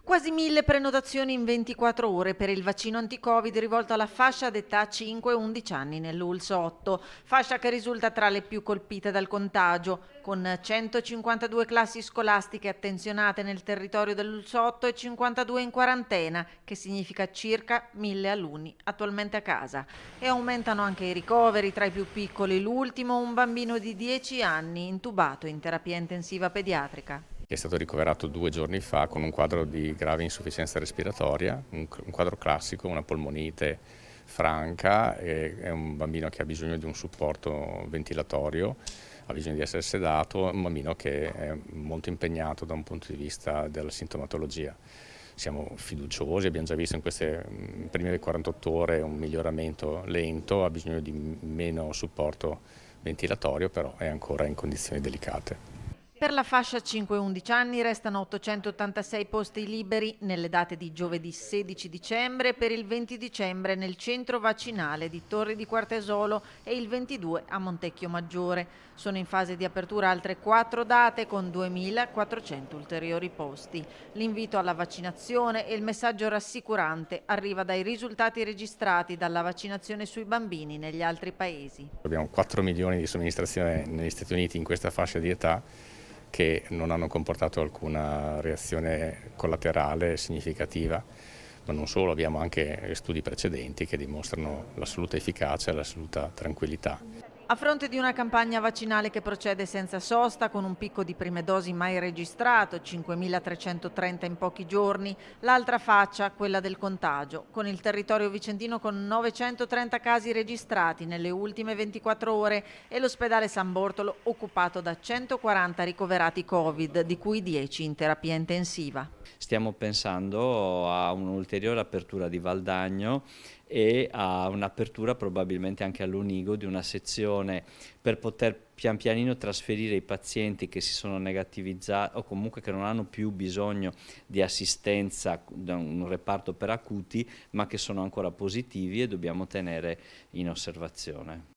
Quasi 1000 prenotazioni in 24 ore per il vaccino anti-Covid rivolto alla fascia d'età 5-11 anni nell'ULSS 8, fascia che risulta tra le più colpite dal contagio, con 152 classi scolastiche attenzionate nel territorio dell'ULSS 8 e 52 in quarantena, che significa circa 1000 alunni attualmente a casa. E aumentano anche i ricoveri tra i più piccoli, l'ultimo un bambino di 10 anni intubato in terapia intensiva pediatrica. Che è stato ricoverato 2 giorni fa con un quadro di grave insufficienza respiratoria, un quadro classico, una polmonite franca, è un bambino che ha bisogno di un supporto ventilatorio, ha bisogno di essere sedato, è un bambino che è molto impegnato da un punto di vista della sintomatologia. Siamo fiduciosi, abbiamo già visto in queste prime 48 ore un miglioramento lento, ha bisogno di meno supporto ventilatorio, però è ancora in condizioni delicate. Per la fascia 5-11 anni restano 886 posti liberi nelle date di giovedì 16 dicembre e per il 20 dicembre nel centro vaccinale di Torri di Quartesolo e il 22 a Montecchio Maggiore. Sono in fase di apertura altre 4 date con 2400 ulteriori posti. L'invito alla vaccinazione e il messaggio rassicurante arriva dai risultati registrati dalla vaccinazione sui bambini negli altri paesi. Abbiamo 4 milioni di somministrazioni negli Stati Uniti in questa fascia di età che non hanno comportato alcuna reazione collaterale significativa, ma non solo, abbiamo anche studi precedenti che dimostrano l'assoluta efficacia e l'assoluta tranquillità. A fronte di una campagna vaccinale che procede senza sosta, con un picco di prime dosi mai registrato, 5.330 in pochi giorni, l'altra faccia, quella del contagio, con il territorio vicentino con 930 casi registrati nelle ultime 24 ore e l'ospedale San Bortolo occupato da 140 ricoverati Covid, di cui 10 in terapia intensiva. Stiamo pensando a un'ulteriore apertura di Valdagno e a un'apertura probabilmente anche all'Unigo di una sezione per poter pian pianino trasferire i pazienti che si sono negativizzati o comunque che non hanno più bisogno di assistenza da un reparto per acuti, ma che sono ancora positivi e dobbiamo tenere in osservazione.